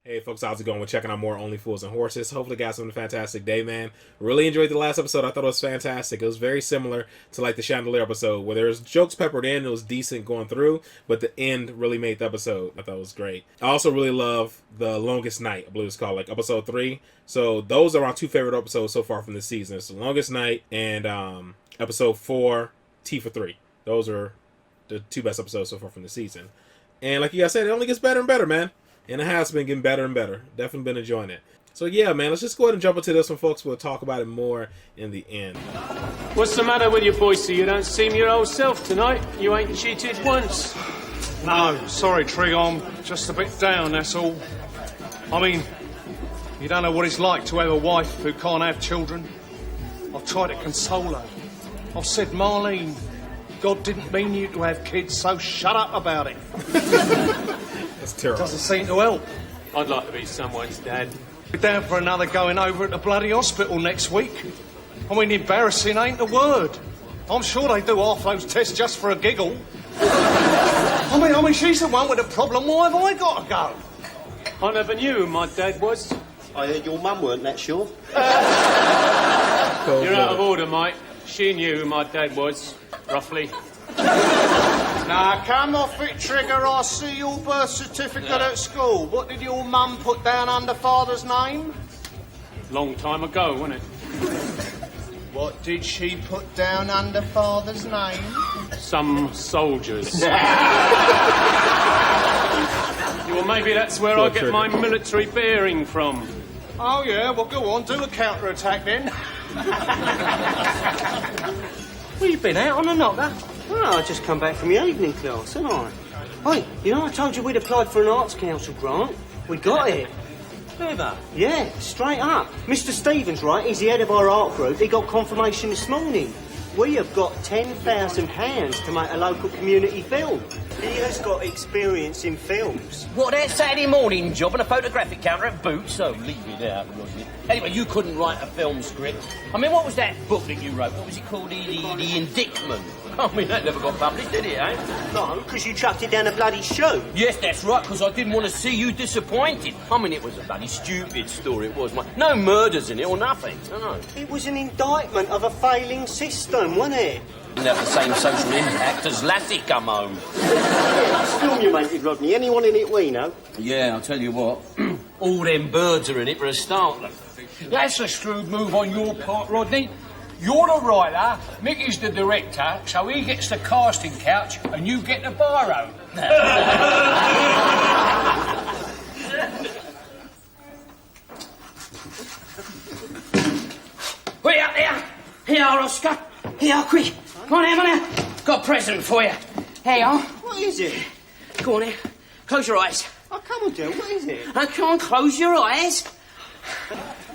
Hey folks, how's it going? We're checking out more Only Fools and Horses. Hopefully you guys having a fantastic day, man. Really enjoyed the last episode. I thought it was fantastic. It was very similar to like the Chandelier episode where there was jokes peppered in. It was decent going through, but the end really made the episode. I thought it was great. I also really love The Longest Night, I believe it's called, like episode 3. So those are our two favorite episodes so far from this season. It's The Longest Night and episode 4, T for 3. Those are the two best episodes so far from the season. And like you guys said, it only gets better and better, man. And it has been getting better and better. Definitely been enjoying it. So yeah, man, let's just go ahead and jump into this one, folks. We'll talk about it more in the end. What's the matter with you, Boise? You don't seem your old self tonight. You ain't cheated once. No, sorry, Trigg, I'm just a bit down, that's all. I mean, you don't know what it's like to have a wife who can't have children. I've tried to console her. I've said, Marlene, God didn't mean you to have kids, so shut up about it. That's terrible. Doesn't seem to help. I'd like to be someone's dad. We're down for another going over at the bloody hospital next week. I mean, embarrassing ain't the word. I'm sure they do half those tests just for a giggle. I mean, she's the one with the problem. Why have I got to go? I never knew who my dad was. I heard your mum weren't that sure. You're out of order, Mike. She knew who my dad was, roughly. Now, come off it, Trigger. I see your birth certificate at school. What did your mum put down under father's name? Long time ago, wasn't it? What did she put down under father's name? Some soldiers. Well, maybe that's where I get my military bearing from. Oh, yeah? Well, go on. Do a counter-attack, then. Well, you been out on a knocker? Well, I just come back from your evening class, haven't I? Hey, you know I told you we'd applied for an Arts Council grant? We got it. Clever. Yeah, straight up. Mr. Stevens, right, he's the head of our art group. He got confirmation this morning. We have got £10,000 to make a local community film. He has got experience in films. What, that Saturday morning job on a photographic counter at Boots? Oh, leave it out, Rodney. Anyway, you couldn't write a film script. I mean, what was that book that you wrote? What was it called? The Indictment. I mean, that never got published, did it, eh? No, because you chucked it down a bloody chute. Yes, that's right, because I didn't want to see you disappointed. I mean, it was a bloody stupid story, it was. No murders in it or nothing, no. It was an indictment of a failing system, wasn't it? Didn't have the same social impact as Lassie come home. That's film you made it, Rodney. Anyone in it we know? Yeah, I'll tell you what. All them birds are in it for a start. That's a shrewd move on your part, Rodney. You're the writer, Mickey's the director, so he gets the casting couch and you get the biro. Way up there! Here, Oscar. Here, quick. Come on here. Got a present for you. Here you are. What is it? Go on here. Close your eyes. Oh, come on, Jill. What is it? Oh, come on, close your eyes.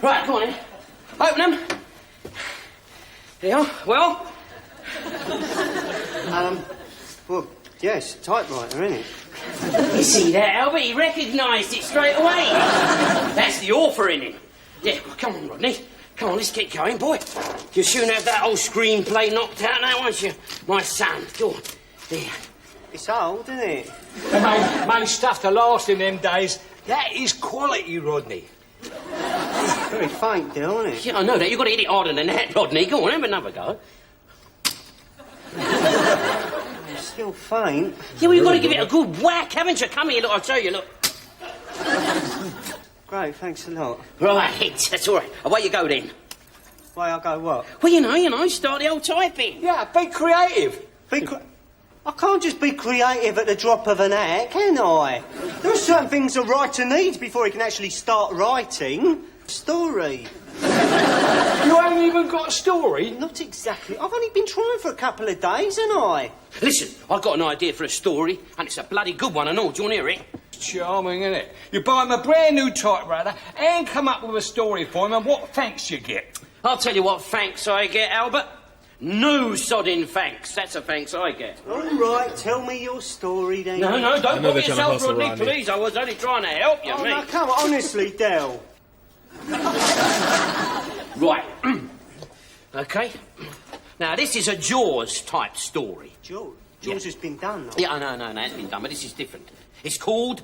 Right, come on here. Open them. There you are. Well? Well, yes, typewriter, isn't it? You see that, Albert? He recognised it straight away. That's the author in it. Yeah, well, come on, Rodney. Come on, let's get going, boy. You'll soon have that old screenplay knocked out now, won't you? My son. Go on. There. It's old, isn't it? Main stuff to last in them days. That is quality, Rodney. Very faint, Jill, isn't it? Yeah, I know that. You've got to hit it harder than that, Rodney. Go on, have another go. It's still faint. Yeah, well, you've got to give it a good whack, haven't you? Come here, look, I'll show you, look. Great, thanks a lot. Right, that's all right. Away you go, then. Why, I'll go what? Well, you know, start the old typing. Yeah, be creative. I can't just be creative at the drop of an hat, can I? There are certain things a writer needs before he can actually start writing. Story. You haven't even got a story? Not exactly. I've only been trying for a couple of days, haven't I? Listen, I've got an idea for a story, and it's a bloody good one and all. Do you want to hear it? Charming, isn't it? You buy him a brand new typewriter and come up with a story for him, and what thanks you get? I'll tell you what thanks I get, Albert. No sodding thanks. That's a thanks I get. All right, tell me your story then. No, don't know put they're trying to yourself, hustle, Rodney, Rodney. please. I was only trying to help you, Oh, mate. no, come on, honestly, Del. Right. OK. Now, this is a Jaws-type story. Jaws Yeah. has been done, though. Yeah, no, it's been done, but this is different. It's called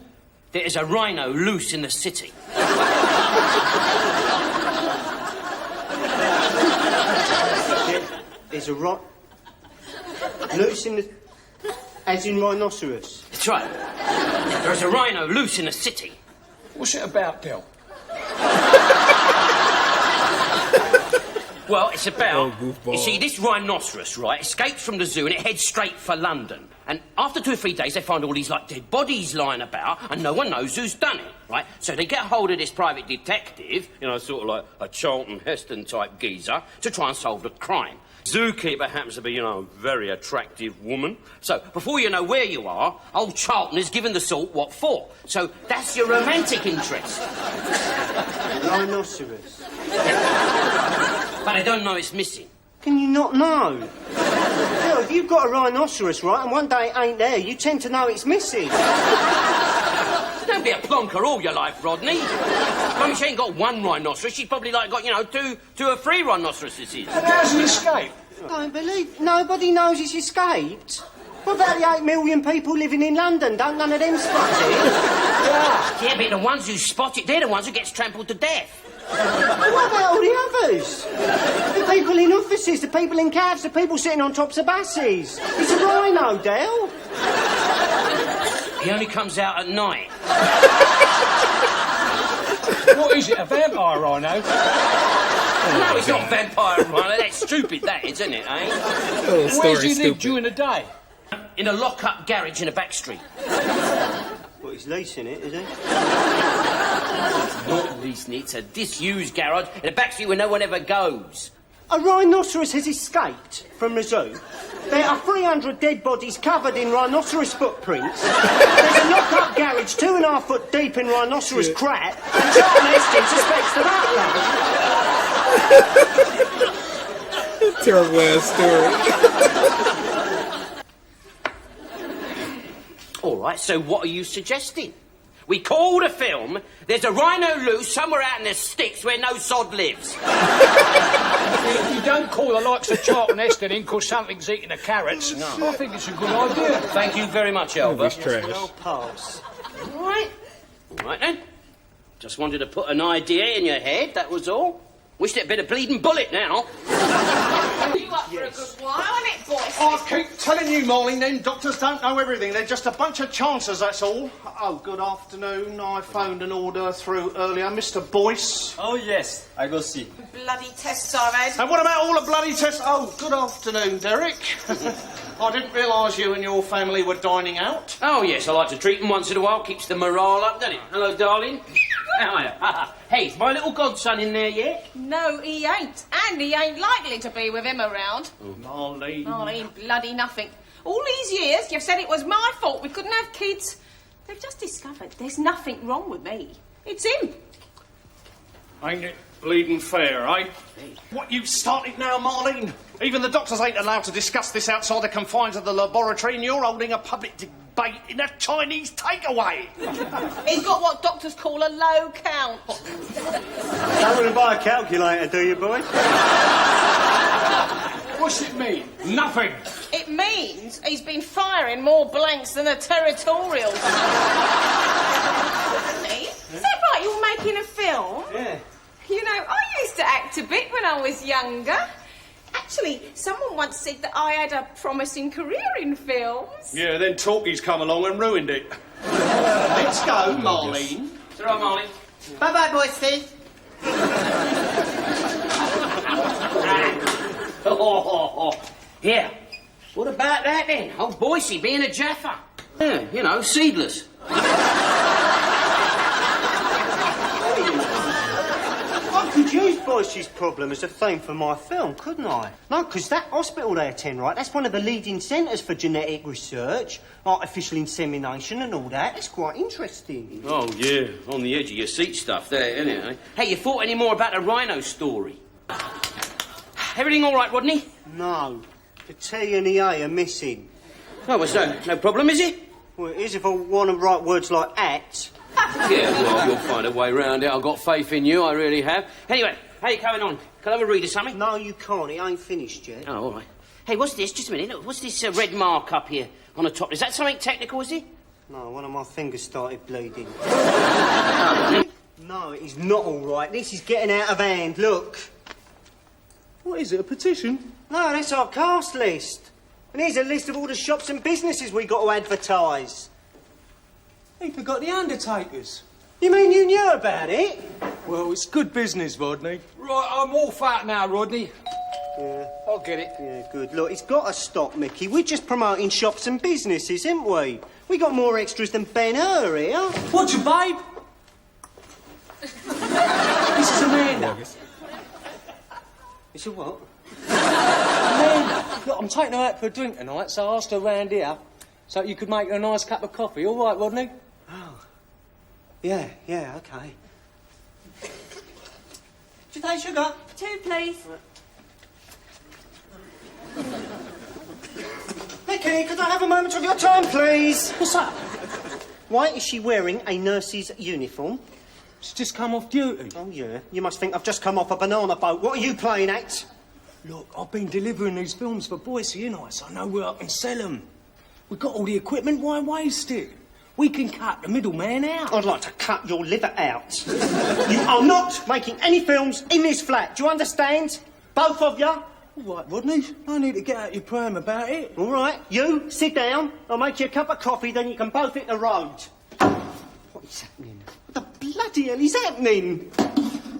There's a rhino loose in the city. There's a loose in the... As in rhinoceros? That's right. There's a rhino loose in the city. What's it about, Del? Well, it's about... goofball. You see, this rhinoceros, right, escapes from the zoo and it heads straight for London. And after 2 or 3 days, they find all these, like, dead bodies lying about and no one knows who's done it, right? So they get hold of this private detective, you know, sort of like a Charlton Heston-type geezer, to try and solve the crime. Zookeeper happens to be, you know, a very attractive woman. So, before you know where you are, old Charlton is given the salt what for. So, that's your romantic interest. Rhinoceros. But I don't know it's missing. Can you not know? Hell, if you've got a rhinoceros, right, and one day it ain't there, you tend to know it's missing. Don't be a plonker all your life, Rodney. I mean, she ain't got one rhinoceros. She's probably, like, got, you know, two or three rhinoceroses. And how's he escaped? Don't believe... Nobody knows he's escaped. What about the 8 million people living in London? Don't none of them spot it? Yeah, but the ones who spot it, they're the ones who gets trampled to death. What about all the others? The people in offices, the people in cabs, the people sitting on tops of buses. It's a rhino, Del. He only comes out at night. What is it, a vampire rhino? No, it's not vampire rhino. That's stupid, that is, isn't it, eh? Where does he live during the day? In a lock-up garage in a back street. Well, he's leasing it, is he? Not leasing it, it's a disused garage in a back street where no one ever goes. A rhinoceros has escaped from the zoo. There are 300 dead bodies covered in rhinoceros footprints. There's a lock-up garage 2.5 foot deep in rhinoceros crap, and Charlton Heston suspects the butler. Terrible ass story. All right, so what are you suggesting? We call the film There's a Rhino Loose Somewhere Out in the Sticks Where No Sod Lives. You don't call the likes of Charlton Heston in because something's eating the carrots. No. I think it's a good idea. Thank you very much, Albert. Trash. Well, pass. All right then. Just wanted to put an idea in your head, that was all. Wished it had been a bleeding bullet now. You up for a good while, ain't it, boys? I keep telling you, Marlene, them doctors don't know everything. They're just a bunch of chancers, that's all. Oh, good afternoon. I phoned an order through earlier. Mr. Boyce. Oh, yes. I go see. Bloody tests I've had. And what about all the bloody tests? Oh, good afternoon, Derek. I didn't realise you and your family were dining out. Oh, yes, I like to treat them once in a while. Keeps the morale up, doesn't it? Hello, darling. How are you? Hey, is my little godson in there yet? No, he ain't. And he ain't likely to be with him around. Oh, Marlene. Oh, he ain't bloody nothing. All these years, you've said it was my fault we couldn't have kids. They've just discovered there's nothing wrong with me. It's him. Ain't it bleeding fair, eh? What, you started now, Marlene? Even the doctors ain't allowed to discuss this outside the confines of the laboratory, and you're holding a public debate in a Chinese takeaway. He's got what doctors call a low count. Don't want to buy a calculator, do you, boy? What's it mean? Nothing. It means he's been firing more blanks than the territorials. Hey, is that right? You're making a film? Yeah. You know, I used to act a bit when I was younger. Actually, someone once said that I had a promising career in films. Yeah, then talkies come along and ruined it. Let's go, Marlene. It's all right, Marley. Bye-bye, boys, Steve. Here. What about that, then? Old Boise being a Jaffa. Yeah, you know, seedless. I could use Boyce's problem as a theme for my film, couldn't I? No, because that hospital they attend, right, that's one of the leading centres for genetic research, artificial insemination and all that. It's quite interesting. Oh, yeah, on the edge of your seat stuff there, isn't it? Eh? Hey, you thought any more about the rhino story? Everything all right, Rodney? No. The T and the A are missing. Oh, well, no problem, is it? Well, it is if I want to write words like at. Yeah, well, you'll find a way round it. I've got faith in you, I really have. Anyway, how you going on? Can I have a read of something? No, you can't. It ain't finished yet. Oh, all right. Hey, what's this? Just a minute. Look, what's this red mark up here on the top? Is that something technical, is it? No, one of my fingers started bleeding. No, it is not all right. This is getting out of hand, look. What is it, a petition? No, that's our cast list. And here's a list of all the shops and businesses we got to advertise. He forgot the undertakers. You mean you knew about it? Well, it's good business, Rodney. Right, I'm all fat now, Rodney. Yeah. I'll get it. Yeah, good. Look, it's got to stop, Mickey. We're just promoting shops and businesses, ain't we? We got more extras than Ben Hur here. What's your babe? This is Amanda. It's a what? Amanda. Look, I'm taking her out for a drink tonight, so I asked her round here so you could make her a nice cup of coffee. All right, Rodney? Yeah, okay. Do you take sugar? 2, please. Mickey, could I have a moment of your time, please? What's up? Why is she wearing a nurse's uniform? She's just come off duty. Oh, yeah. You must think I've just come off a banana boat. What are you playing at? Look, I've been delivering these films for Boise, and so I know where I can sell them. We've got all the equipment, why waste it? We can cut the middleman out. I'd like to cut your liver out. You are not making any films in this flat. Do you understand? Both of you? All right, Rodney. No need to get out your pram about it. All right. You, sit down. I'll make you a cup of coffee, then you can both hit the road. What is happening? What the bloody hell is happening?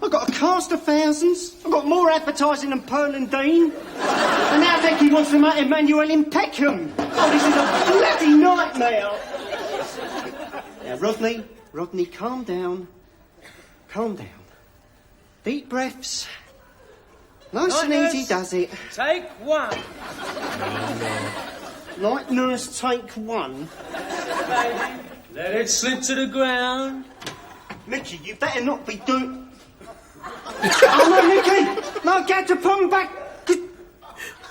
I've got a cast of thousands. I've got more advertising than Pearl and Dean. And now Becky wants to make Emmanuel in Peckham. Oh, this is a bloody nightmare. Now, Rodney, calm down. Calm down. Deep breaths. Nice and easy does it. Take one. Night nurse, take one. Let it slip to the ground. Mickey, you better not be doing... Oh, no, Mickey! No, get to put him back!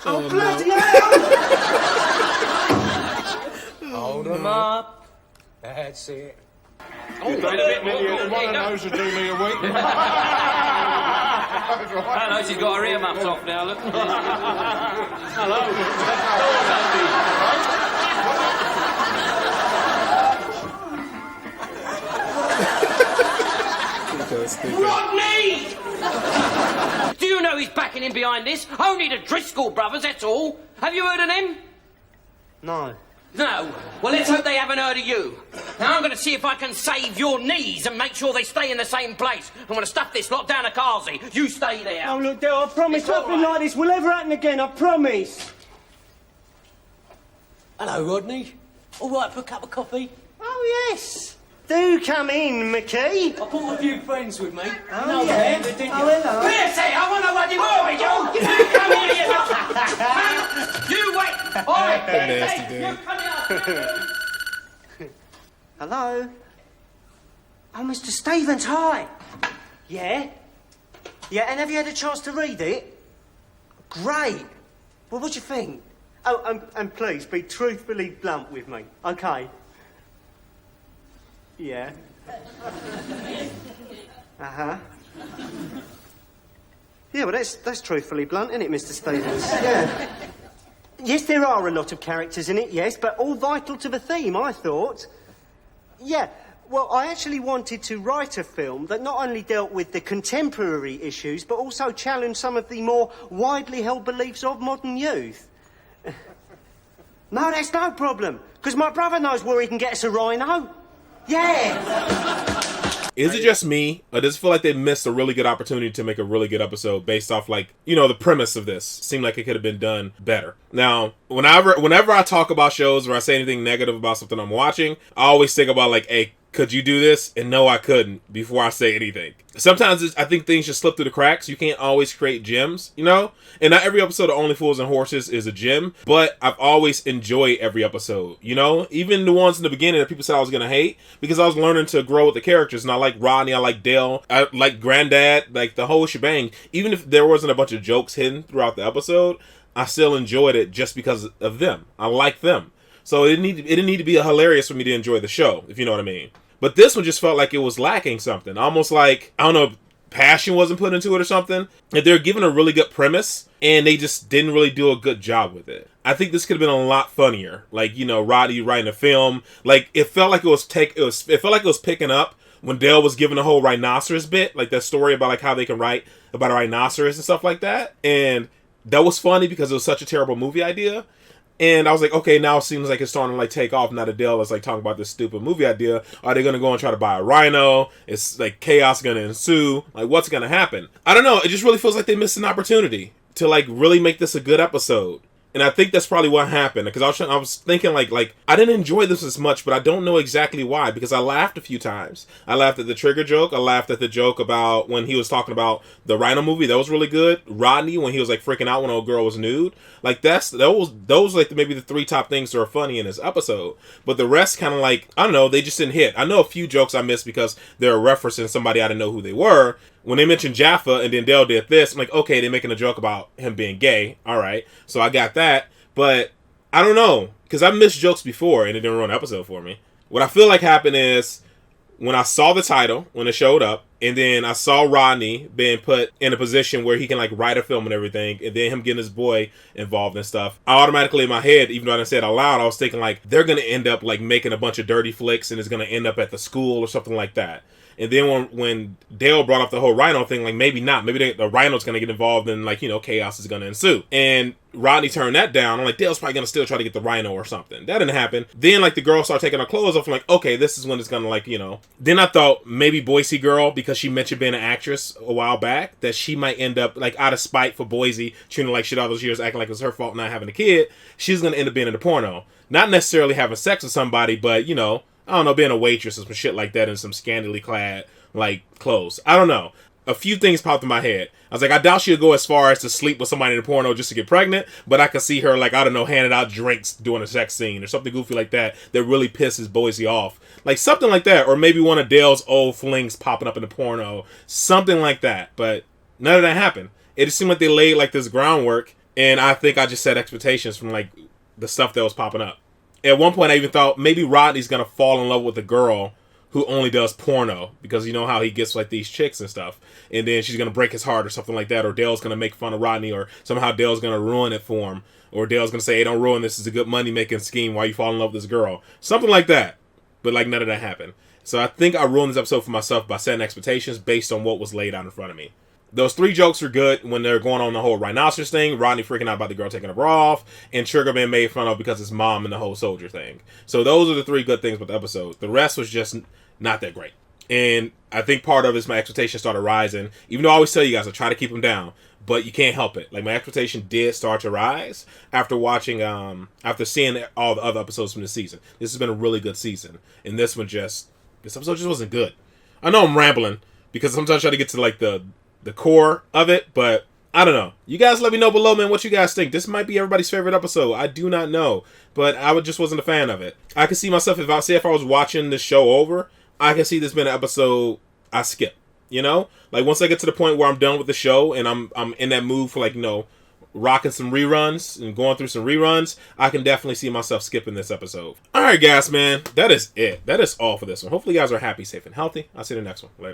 Oh, bloody hell! Hold them up. That's it. You've done a bit more than one of those would do me a week. Hello, she's got her earmuffs off now, look. Rodney! Do you know he's backing in behind this? Only the Driscoll brothers, that's all. Have you heard of them? No. No. Well, let's hope they haven't heard of you. Now, I'm going to see if I can save your knees and make sure they stay in the same place. I'm going to stuff this lot down a Carsey. You stay there. Oh, look, Dale, I promise It's all nothing right. like this will ever happen again, I promise. Hello, Rodney. All right for a cup of coffee? Oh, yes. Do come in, Mickey. I brought a few friends with me. Oh, yeah. Didn't you? Oh, hello. Come here, say, I want to what you want, you. You come here, you wait. All right, Nasty hey, dude. you come here. Hello? Oh, Mr. Stevens, hi. Yeah? Yeah, and have you had a chance to read it? Great. Well, what do you think? Oh, and please, be truthfully blunt with me, OK? Yeah. Uh-huh. Yeah, well, that's truthfully blunt, isn't it, Mr. Stevens? Yeah. Yes, there are a lot of characters in it, yes, but all vital to the theme, I thought. Yeah, well, I actually wanted to write a film that not only dealt with the contemporary issues, but also challenged some of the more widely held beliefs of modern youth. No, that's no problem, because my brother knows where he can get us a rhino. Yeah! Is it just me, or does it feel like they missed a really good opportunity to make a really good episode based off, like, you know, the premise of this? Seemed like it could have been done better. Now, whenever I talk about shows or I say anything negative about something I'm watching, I always think about, like, hey, could you do this? And no, I couldn't, before I say anything. Sometimes I think things just slip through the cracks. You can't always create gems, you know? And not every episode of Only Fools and Horses is a gem, but I've always enjoyed every episode, you know? Even the ones in the beginning that people said I was going to hate, because I was learning to grow with the characters. And I like Rodney, I like Dale, I like Granddad, like the whole shebang. Even if there wasn't a bunch of jokes hidden throughout the episode, I still enjoyed it just because of them. I like them. So it didn't need to be hilarious for me to enjoy the show, if you know what I mean. But this one just felt like it was lacking something. Almost like, I don't know, passion wasn't put into it or something. If they're given a really good premise, and they just didn't really do a good job with it. I think this could have been a lot funnier. Like, you know, Rodney writing a film. Like, it felt like it felt like it was picking up when Dale was giving the whole rhinoceros bit, like that story about like how they can write about a rhinoceros and stuff like that. And that was funny because it was such a terrible movie idea. And I was like, okay, now it seems like it's starting to like take off. Now that Dale is like talking about this stupid movie idea. Are they going to go and try to buy a rhino? It's like chaos going to ensue. Like, what's going to happen? I don't know. It just really feels like they missed an opportunity to like really make this a good episode. And I think that's probably what happened, because I was thinking like I didn't enjoy this as much, but I don't know exactly why, because I laughed a few times. I laughed at the Trigger joke. I laughed at the joke about when he was talking about the Rhino movie. That was really good. Rodney, when he was like freaking out when old girl was nude. Like those like maybe the 3 top things that are funny in this episode. But the rest kind of like, I don't know, they just didn't hit. I know a few jokes I missed because they're referencing somebody I didn't know who they were. When they mentioned Jaffa and then Dale did this, I'm like, okay, they're making a joke about him being gay. All right. So I got that. But I don't know, because I missed jokes before and it didn't ruin an episode for me. What I feel like happened is when I saw the title, when it showed up, and then I saw Rodney being put in a position where he can like write a film and everything, and then him getting his boy involved and stuff, I automatically in my head, even though I didn't say it out loud, I was thinking like they're going to end up like making a bunch of dirty flicks and it's going to end up at the school or something like that. And then when Dale brought up the whole rhino thing, like maybe not. Maybe the rhino's going to get involved and like, you know, chaos is going to ensue. And Rodney turned that down. I'm like, Dale's probably going to still try to get the rhino or something. That didn't happen. Then like the girl started taking her clothes off. I'm like, okay, this is when it's going to like, you know. Then I thought maybe Boise girl, because she mentioned being an actress a while back, that she might end up like out of spite for Boise treating like shit all those years, acting like it was her fault not having a kid. She's going to end up being in a porno. Not necessarily having sex with somebody, but, you know, I don't know, being a waitress or some shit like that in some scantily clad, like, clothes. I don't know. A few things popped in my head. I was like, I doubt she'll go as far as to sleep with somebody in a porno just to get pregnant, but I could see her, like, I don't know, handing out drinks during a sex scene or something goofy like that that really pisses Boise off. Like, something like that. Or maybe one of Dale's old flings popping up in the porno. Something like that. But none of that happened. It just seemed like they laid, like, this groundwork, and I think I just set expectations from, like, the stuff that was popping up. At one point, I even thought maybe Rodney's going to fall in love with a girl who only does porno, because you know how he gets like these chicks and stuff, and then she's going to break his heart or something like that, or Dale's going to make fun of Rodney, or somehow Dale's going to ruin it for him, or Dale's going to say, hey, don't ruin this, is a good money-making scheme while you fall in love with this girl. Something like that. But like none of that happened. So I think I ruined this episode for myself by setting expectations based on what was laid out in front of me. Those 3 jokes were good when they're going on the whole rhinoceros thing, Rodney freaking out about the girl taking her bra off, and Trigger being made fun of because his mom and the whole soldier thing. So those are the 3 good things with the episode. The rest was just not that great. And I think part of it is my expectations started rising. Even though I always tell you guys, I try to keep them down, but you can't help it. Like, my expectation did start to rise after watching, after seeing all the other episodes from this season. This has been a really good season. And this episode just wasn't good. I know I'm rambling, because sometimes I try to get to like the core of it, but I don't know. You guys let me know below, man, what you guys think. This might be everybody's favorite episode. I do not know, but I just wasn't a fan of it. I could see myself, if I was watching this show over, I can see this being an episode I skip, you know? Like, once I get to the point where I'm done with the show and I'm in that mood for, like, you know, rocking some reruns and going through some reruns, I can definitely see myself skipping this episode. All right, guys, man, that is it. That is all for this one. Hopefully you guys are happy, safe, and healthy. I'll see you in the next one. Later.